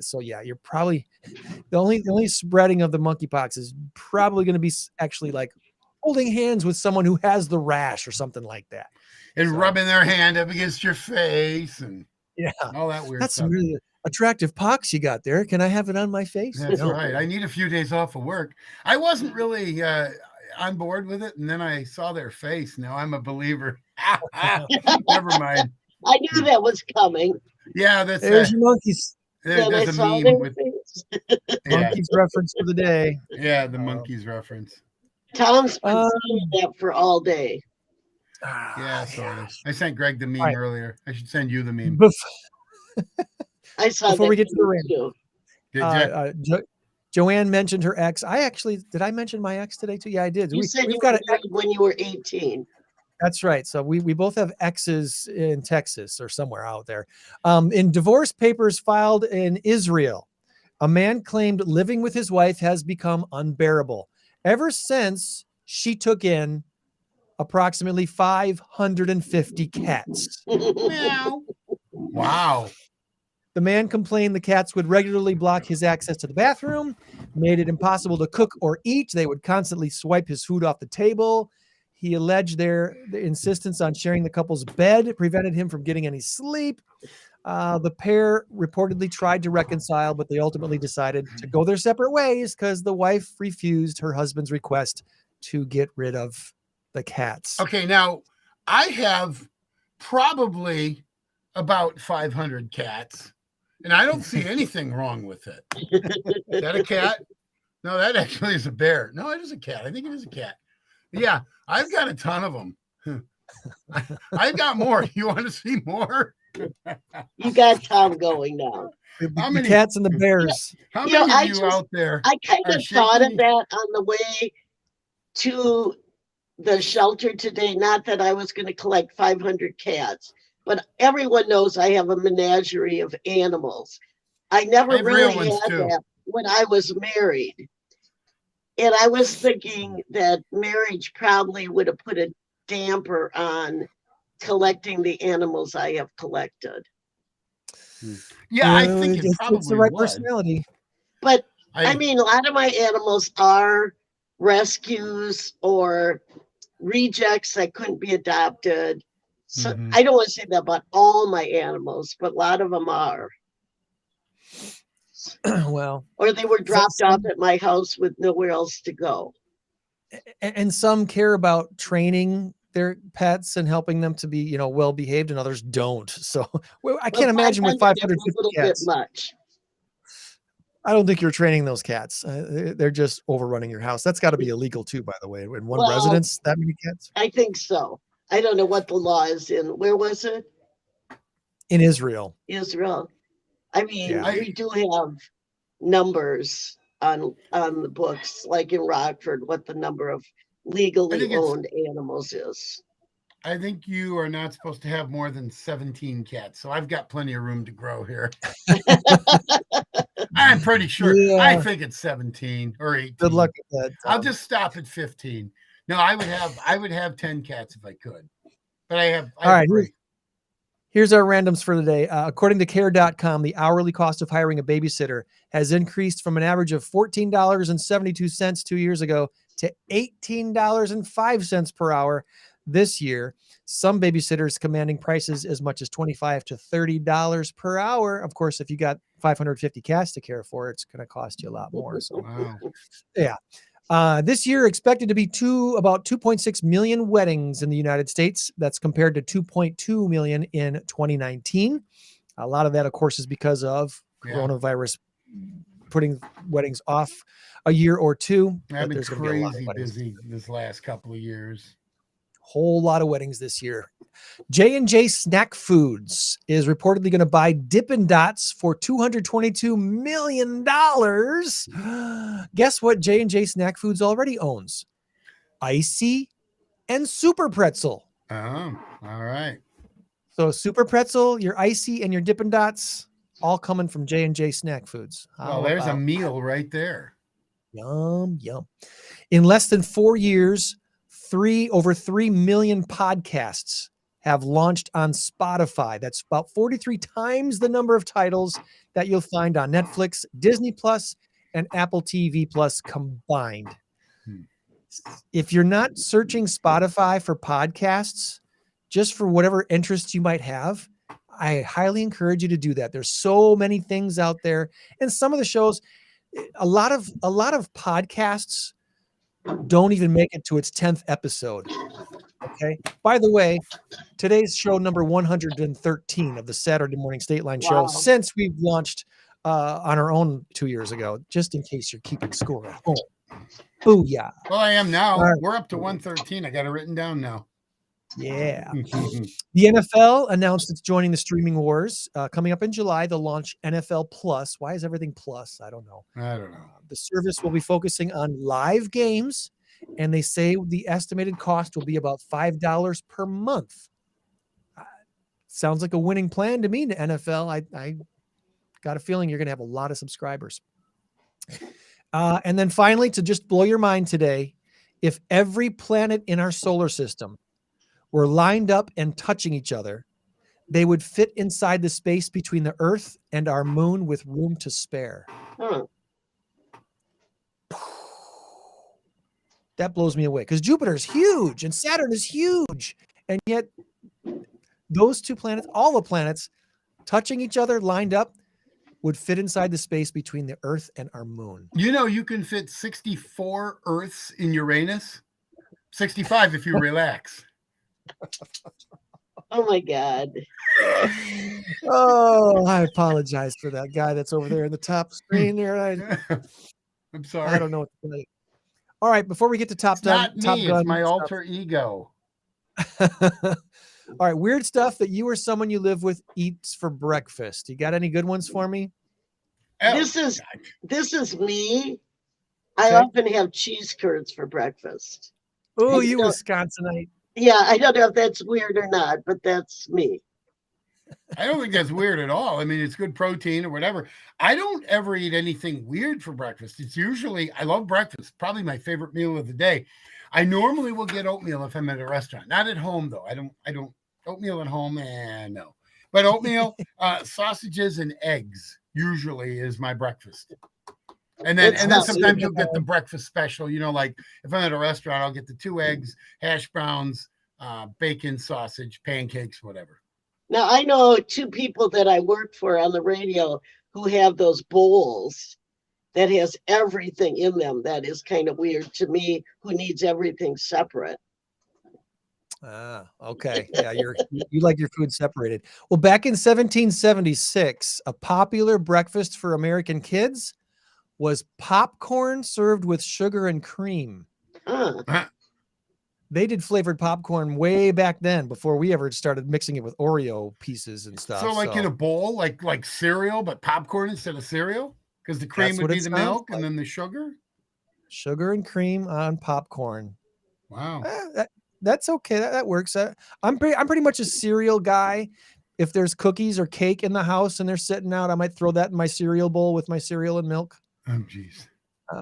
So yeah, you're probably the only spreading of the monkeypox is probably going to be actually like holding hands with someone who has the rash or something like that. And rubbing their hand up against your face and all that weird That's stuff. some really attractive pox you got there. Can I have it on my face? That's right. I need a few days off of work. I wasn't really on board with it, and then I saw their face. Now I'm a believer. Never mind. I knew that was coming. Yeah, there's your monkeys. There's a meme with monkeys reference for the day. Yeah, the monkeys reference. Tom's been saying that for all day. Yeah, sort of. I sent Greg the meme earlier. I should send you the meme. I saw before that we get to the rant. Joann mentioned her ex. Did I mention my ex today too? Yeah, I did. You said you got it when you were 18. That's right. So we both have exes in Texas or somewhere out there. In divorce papers filed in Israel, a man claimed living with his wife has become unbearable ever since she took in approximately 550 cats. Wow. The man complained the cats would regularly block his access to the bathroom, made it impossible to cook or eat. They would constantly swipe his food off the table. He alleged their insistence on sharing the couple's bed prevented him from getting any sleep. The pair reportedly tried to reconcile, but they ultimately decided to go their separate ways because the wife refused her husband's request to get rid of the cats. Okay, now I have probably about 500 cats, and I don't see anything wrong with it. Is that a cat? No, that actually is a bear. No, it is a cat. I think it is a cat. Yeah, I've got a ton of them. I've got more. You want to see more? You got Tom going now. How many cats and the bears? How many of you out there? I kind of thought of that on the way to the shelter today. Not that I was going to collect 500 cats, but everyone knows I have a menagerie of animals. I never really had that when I was married. And I was thinking that marriage probably would have put a damper on collecting the animals I have collected. Yeah, I think it's the right personality. But I mean, a lot of my animals are rescues or rejects that couldn't be adopted. So I don't want to say that about all my animals, but a lot of them are. Well, or they were dropped off at my house with nowhere else to go. And some care about training their pets and helping them to be, well behaved, and others don't. So I can't imagine with 550 cats. Much. I don't think you're training those cats. They're just overrunning your house. That's got to be illegal too, by the way. In one residence, that many cats? I think so. I don't know what the law is in. Where was it? In Israel. Israel. I mean, we do have numbers on the books, like in Rockford, what the number of legally owned animals is. I think you are not supposed to have more than 17 cats. So I've got plenty of room to grow here. I'm pretty sure. Yeah. I think it's 17 or 18. Good luck with that. I'll just stop at 15. No, I would have 10 cats if I could. But I have all right. Here's our randoms for today. According to care.com, the hourly cost of hiring a babysitter has increased from an average of $14.72 2 years ago to $18.05 per hour this year. Some babysitters commanding prices as much as $25 to $30 per hour. Of course, if you got 550 cats to care for, it's going to cost you a lot more. So, wow. Yeah. This year expected to be about 2.6 million weddings in the United States. That's compared to 2.2 million in 2019. A lot of that, of course, is because of coronavirus putting weddings off a year or two. I've been crazy busy this last couple of years. Whole lot of weddings this year. J&J Snack Foods is reportedly going to buy Dippin' Dots for $222 million. Guess what J&J Snack Foods already owns? Icy and Super Pretzel. Oh, all right. So Super Pretzel, your Icy, and your Dippin' Dots, all coming from J&J Snack Foods. Well, there's a meal right there. Yum, yum. In less than 4 years, over 3 million podcasts have launched on Spotify. That's about 43 times the number of titles that you'll find on Netflix, Disney Plus, and Apple TV Plus combined. If you're not searching Spotify for podcasts, just for whatever interests you might have, I highly encourage you to do that. There's so many things out there. And some of the shows, a lot of podcasts don't even make it to its 10th episode. Okay. By the way, today's show number 113 of the Saturday Morning Stateline show, since we've launched on our own 2 years ago, just in case you're keeping score at home. Booyah. Well, I am now. Right. We're up to 113. I got it written down now. Yeah. The NFL announced it's joining the streaming wars. Coming up in July, they'll launch NFL Plus. Why is everything plus? I don't know. The service will be focusing on live games, and they say the estimated cost will be about $5 per month. Sounds like a winning plan to me, to NFL. I got a feeling you're going to have a lot of subscribers. And then finally, to just blow your mind today, if every planet in our solar system were lined up and touching each other, they would fit inside the space between the Earth and our moon with room to spare. That blows me away because Jupiter is huge and Saturn is huge. And yet those two planets, all the planets touching each other, lined up, would fit inside the space between the Earth and our moon. You know, you can fit 64 Earths in Uranus. 65 if you relax. Oh my God. Oh, I apologize for that guy that's over there in the top screen there. I'm sorry. I don't know what to say. All right, before we get to Top Gun, it's my alter ego. All right, weird stuff that you or someone you live with eats for breakfast. You got any good ones for me? This is me. I often have cheese curds for breakfast. Oh, you Wisconsinite. Yeah, I don't know if that's weird or not, but that's me. I don't think that's weird at all. I mean, it's good protein or whatever. I don't ever eat anything weird for breakfast. It's usually, I love breakfast, probably my favorite meal of the day. I normally will get oatmeal if I'm at a restaurant, not at home though. I don't oatmeal at home. No, but oatmeal, sausages and eggs usually is my breakfast. And then sometimes you'll get the breakfast special, like if I'm at a restaurant, I'll get the 2 eggs, hash browns, bacon, sausage, pancakes, whatever. Now, I know 2 people that I work for on the radio who have those bowls that has everything in them. That is kind of weird to me, who needs everything separate. Okay. Yeah, you like your food separated. Well, back in 1776, a popular breakfast for American kids was popcorn served with sugar and cream. They did flavored popcorn way back then, before we ever started mixing it with Oreo pieces and stuff. So like in a bowl, like cereal, but popcorn instead of cereal? Because the cream would be the milk and then the sugar? Sugar and cream on popcorn. Wow. That's okay. That works. I'm pretty much a cereal guy. If there's cookies or cake in the house and they're sitting out, I might throw that in my cereal bowl with my cereal and milk. Oh, geez.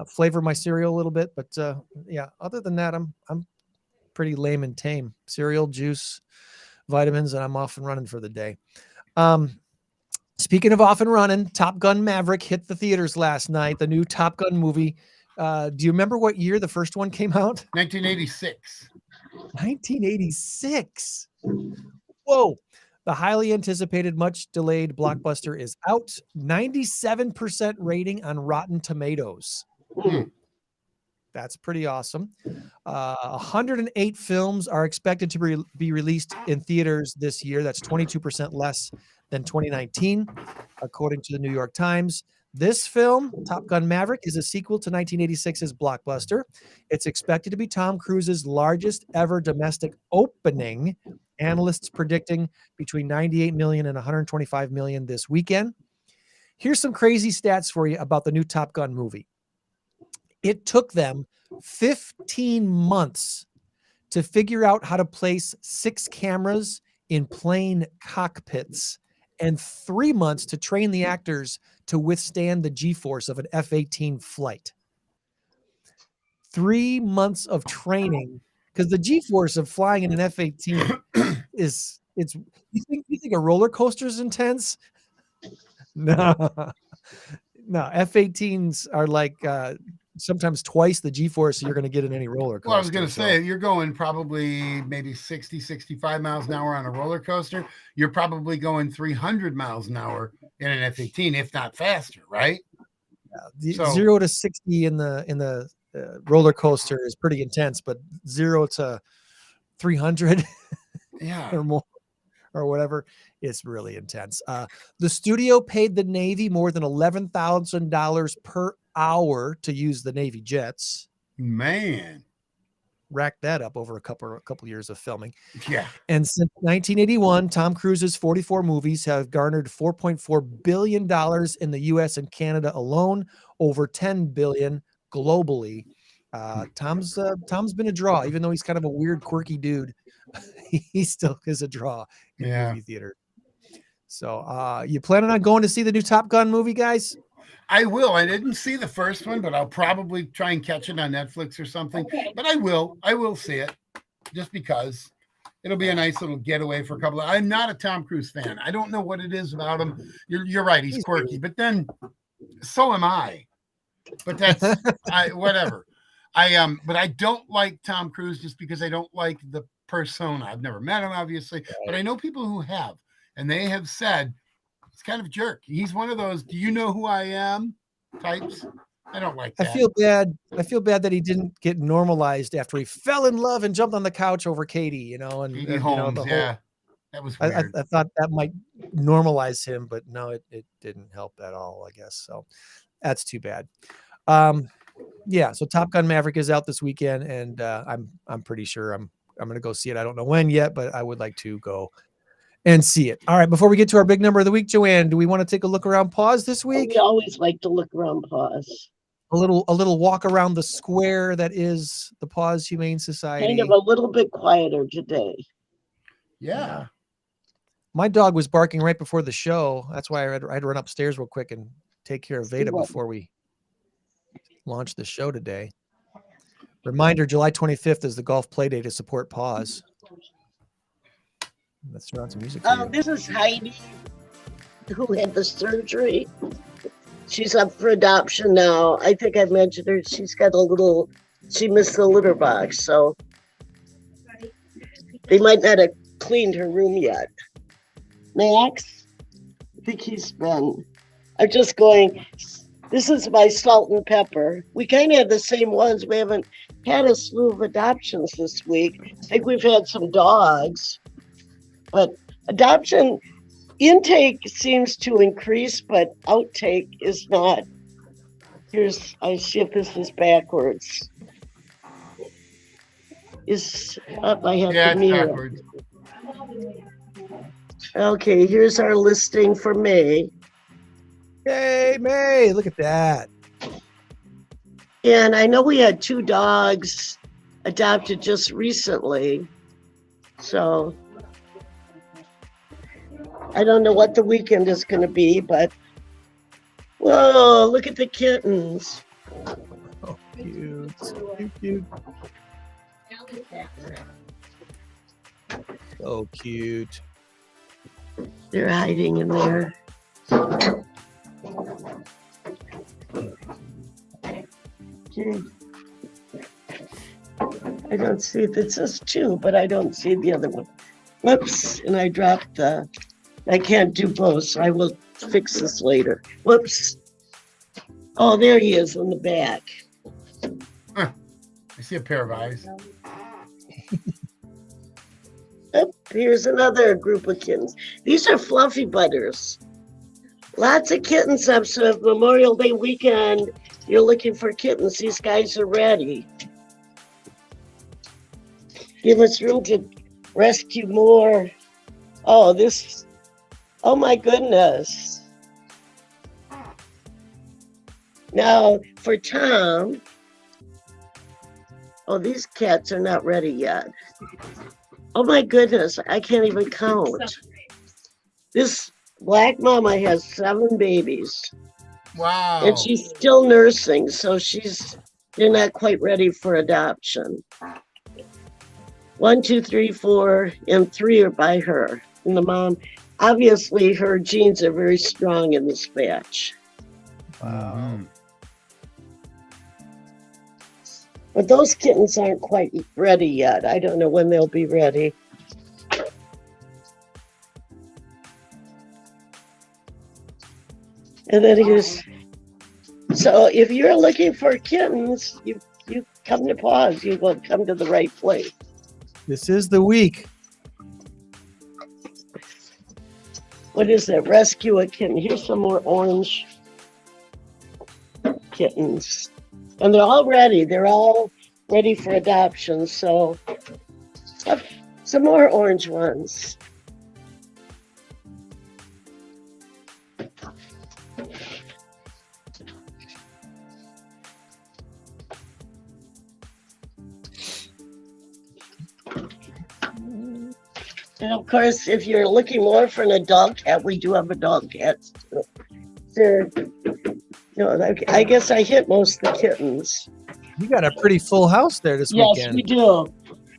Flavor my cereal a little bit, but yeah. Other than that, I'm pretty lame and tame. Cereal, juice, vitamins, and I'm off and running for the day. Speaking of off and running, Top Gun Maverick hit the theaters last night. The new Top Gun movie. Do you remember what year the first one came out? 1986. 1986. Whoa. The highly anticipated, much delayed blockbuster is out. 97% rating on Rotten Tomatoes. That's pretty awesome. 108 films are expected to be released in theaters this year. That's 22% less than 2019, according to the New York Times. This film, Top Gun Maverick, is a sequel to 1986's blockbuster. It's expected to be Tom Cruise's largest ever domestic opening. Analysts predicting between 98 million and 125 million this weekend. Here's some crazy stats for you about the new Top Gun movie. It took them 15 months to figure out how to place 6 cameras in plane cockpits and 3 months to train the actors to withstand the G-force of an F-18 flight. 3 months of training, because the G-force of flying in an F-18 is, you think a roller coaster is intense? No, F-18s are like sometimes twice the G-force you're going to get in any roller coaster. Well, I was going to say, you're going probably maybe 60, 65 miles an hour on a roller coaster. You're probably going 300 miles an hour in an F-18, if not faster, right? Yeah, 0 to 60 in the roller coaster is pretty intense, but 0 to 300 or more or whatever, it's really intense. The studio paid the Navy more than $11,000 per hour to use the Navy jets. Man, racked that up over a couple years of filming. Yeah. And since 1981, Tom Cruise's 44 movies have garnered $4.4 billion in the U.S. and Canada alone, over $10 billion globally. Tom's been a draw, even though he's kind of a weird, quirky dude. He still is a draw in movie theater. So, you planning on going to see the new Top Gun movie, guys? I will. I didn't see the first one, but I'll probably try and catch it on Netflix or something. But I will see it just because it'll be a nice little getaway for a couple of. I'm not a Tom Cruise fan. I don't know what it is about him. You're right. He's quirky, but then so am I. But that's whatever. But I don't like Tom Cruise just because I don't like the persona. I've never met him, obviously, but I know people who have, and they have said it's kind of a jerk. He's one of those, do you know who I am types. I don't like that. I feel bad that he didn't get normalized after he fell in love and jumped on the couch over Katie, and Katie Holmes, that was weird. I thought that might normalize him, but no, it didn't help at all, I guess. So that's too bad. So Top Gun Maverick is out this weekend, and I'm pretty sure I'm going to go see it. I don't know when yet, but I would like to go and see it. All right. Before we get to our big number of the week, Joann, do we want to take a look around PAWS this week? We always like to look around PAWS. A little walk around the square that is the PAWS Humane Society. Kind of a little bit quieter today. Yeah. My dog was barking right before the show. That's why I had to run upstairs real quick and take care of Veda before we launch the show today. Reminder, July 25th is the golf play day to support PAWS. Let's throw out some music. This is Heidi, who had the surgery. She's up for adoption now. I think I mentioned her. She's got she missed the litter box. So They might not have cleaned her room yet. Max, I think he's been. I'm just going, this is my salt and pepper. We kind of have the same ones. We haven't had a slew of adoptions this week. I think we've had some dogs, but adoption intake seems to increase, but outtake is not. I see if this is backwards. I have Yeah, the it's mirror. backwards. Okay, here's our listing for May. Yay, May! Look at that. And I know we had 2 dogs adopted just recently. So I don't know what the weekend is going to be, but whoa, look at the kittens. Oh, cute. Cute. So cute. They're hiding in there. Okay. I don't see it. It says 2, but I don't see the other one. Whoops, and I dropped I can't do both, so I will fix this later. Whoops. Oh, there he is in the back. I see a pair of eyes. Oh, here's another group of kittens. These are fluffy butters. Lots of kittens up, so if Memorial Day weekend you're looking for kittens, these guys are ready. Give us room to rescue more. Oh my goodness. Now for Tom, these cats are not ready yet. Oh my goodness, I can't even count. This black mama has 7 babies. Wow. And she's still nursing, so they're not quite ready for adoption. 1, 2, 3, 4, and 3 are by her. And the mom, obviously her genes are very strong in this batch. Wow. But those kittens aren't quite ready yet. I don't know when they'll be ready. And then so if you're looking for kittens, you come to PAWS, you will come to the right place. This is the week. What is it? Rescue a kitten. Here's some more orange kittens. And they're all ready. They're all ready for adoption. So some more orange ones. And of course, if you're looking more for an adult cat, we do have adult cats too. I guess I hit most of the kittens. You got a pretty full house there this weekend. Yes, we do.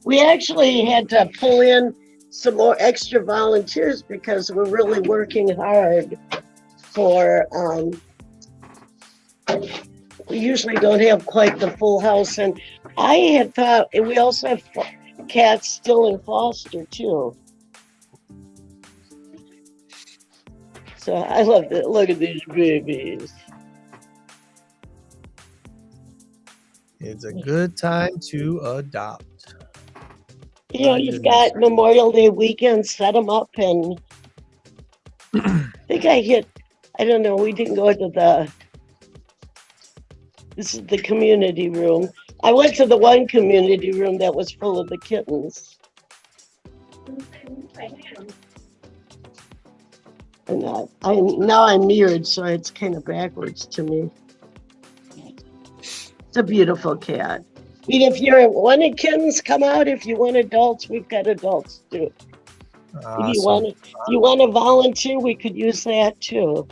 We actually had to pull in some more extra volunteers because we're really working hard for, we usually don't have quite the full house. And I had thought, and we also have cats still in foster too. So I love it. Look at these babies. It's a good time to adopt. You've got Memorial Day weekend, set them up, and I think I don't know, we didn't go to this is the community room. I went to the one community room that was full of the kittens. And now I'm mirrored, so it's kind of backwards to me. It's a beautiful cat. I mean, if you wanting kittens, come out. If you want adults, we've got adults too. Awesome. If you want to volunteer, we could use that too.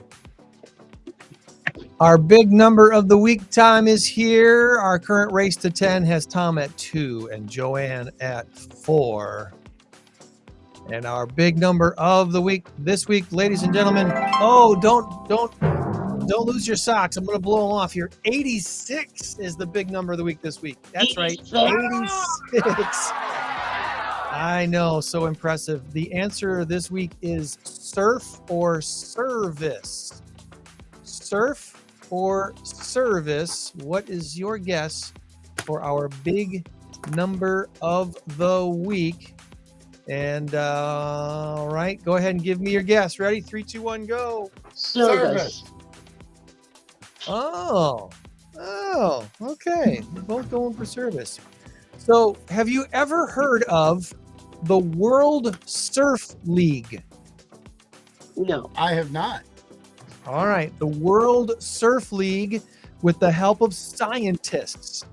Our big number of the week time is here. Our current race to 10 has Tom at 2 and Joann at 4. And our big number of the week this week, ladies and gentlemen. Oh, don't lose your socks. I'm going to blow them off here. 86 is the big number of the week this week. That's right. 86. I know, so impressive. The answer this week is surf or service. Surf or service. What is your guess for our big number of the week? And all right, go ahead and give me your guess. Ready? 3, 2, 1, go. Service. Oh, okay. We're both going for service. So, have you ever heard of the World Surf League? No. I have not. All right. The World Surf League, with the help of scientists,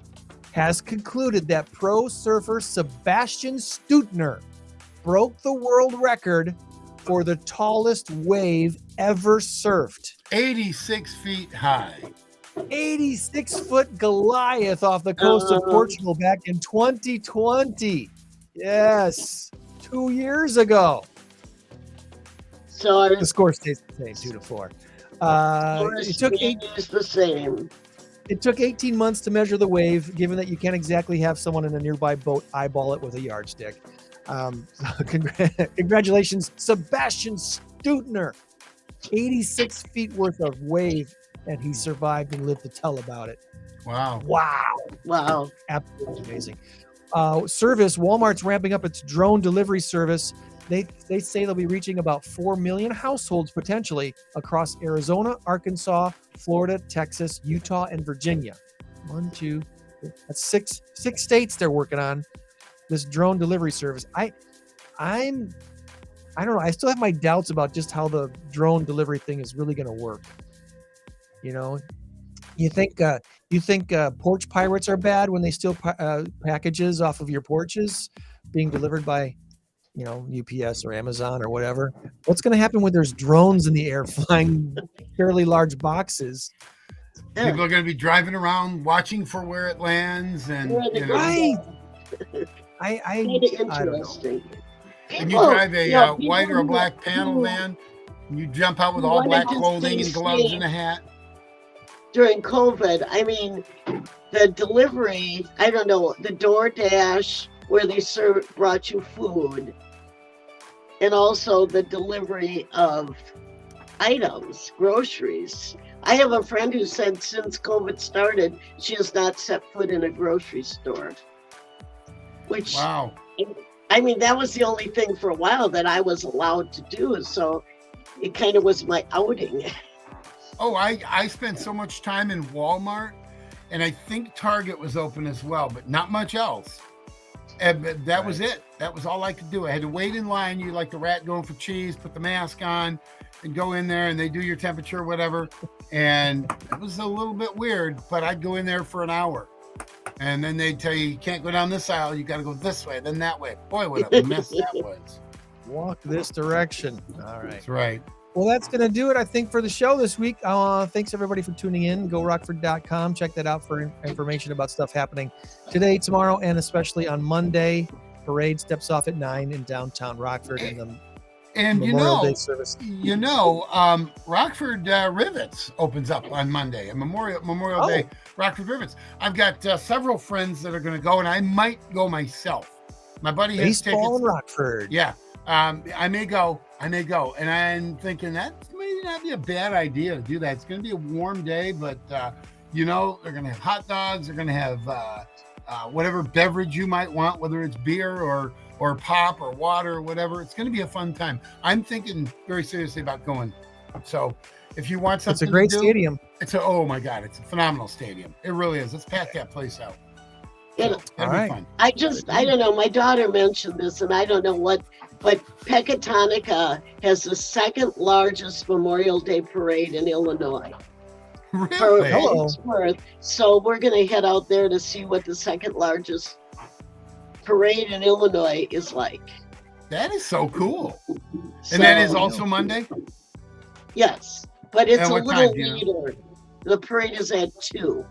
has concluded that pro surfer Sebastian Steutner broke the world record for the tallest wave ever surfed. 86 feet high. 86-foot Goliath off the coast of Portugal back in 2020. Yes, 2 years ago. So The score stays the same, 2-4. It took 18 months to measure the wave, given that you can't exactly have someone in a nearby boat eyeball it with a yardstick. Congratulations, Sebastian Steutner. 86 feet worth of wave, and he survived and lived to tell about it. Wow. Wow. Absolutely amazing. Service, Walmart's ramping up its drone delivery service. They say they'll be reaching about 4 million households potentially across Arizona, Arkansas, Florida, Texas, Utah, and Virginia. 1, 2, 3. That's six states they're working on this drone delivery service. I don't know. I still have my doubts about just how the drone delivery thing is really going to work. You know, you think porch pirates are bad when they steal packages off of your porches being delivered by, you know, UPS or Amazon or whatever. What's going to happen when there's drones in the air flying fairly large boxes? People are going to be driving around watching for where it lands, and you know. Right. I don't know. And you drive a white or a black panel van, and you jump out with all black clothing and gloves and a hat. During COVID, I mean, the delivery, I don't know, the DoorDash where they brought you food, and also the delivery of items, groceries. I have a friend who said since COVID started, she has not set foot in a grocery store. Which, wow. I mean, that was the only thing for a while that I was allowed to do. So it kind of was my outing. Oh, I spent so much time in Walmart, and I think Target was open as well, but not much else. And that was it. That was all I could do. I had to wait in line. You like the rat going for cheese, put the mask on, and go in there, and they do your temperature, whatever. And it was a little bit weird, but I'd go in there for an hour. And then they'd tell you can't go down this aisle. You got to go this way, then that way. Boy, what a mess that was. Walk this direction. All right. That's right. Well, that's going to do it, I think, for the show this week. Thanks, everybody, for tuning in. GoRockford.com. Check that out for information about stuff happening today, tomorrow, and especially on Monday. Parade steps off at 9 in downtown Rockford. And Memorial Day service. Rockford Rivets opens up on Monday, and Memorial Day Rockford Rivets. I've got several friends that are going to go, and I might go myself. My buddy has tickets. Baseball in Rockford. Yeah, I may go, and I'm thinking that may not be a bad idea to do that. It's going to be a warm day, but they're going to have hot dogs. They're going to have whatever beverage you might want, whether it's beer or pop or water or whatever. It's going to be a fun time. I'm thinking very seriously about going. So if you want something, it's a great stadium. Oh my God, it's a phenomenal stadium. It really is. Let's pack that place out. That'll be fun. I don't know. My daughter mentioned this, and I don't know what, but Pecatonica has the second largest Memorial Day parade in Illinois. Really? Hello. So we're going to head out there to see what the second largest parade in Illinois is like. That is so cool. And that is also Monday? Yes, but it's a little later. The parade is at 2.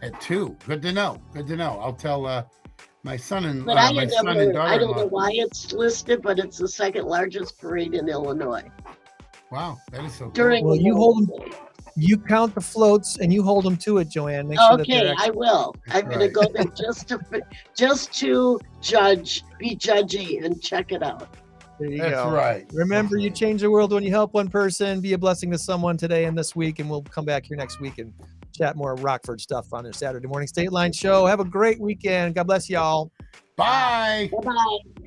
At 2. Good to know. I'll tell my son and but my son and daughter-in-law. I don't know why it's listed, but it's the second largest parade in Illinois. Wow, that is so cool. Well, you You count the floats and you hold them to it, Joann. Make sure that Okay, they're I will. I'm gonna go there just to judge, be judgy, and check it out. There you That's go. right. Remember, you change the world when you help one person. Be a blessing to someone today and this week, and we'll come back here next week and chat more Rockford stuff on our Saturday morning Stateline show. Have a great weekend. God bless y'all. Bye. Bye-bye.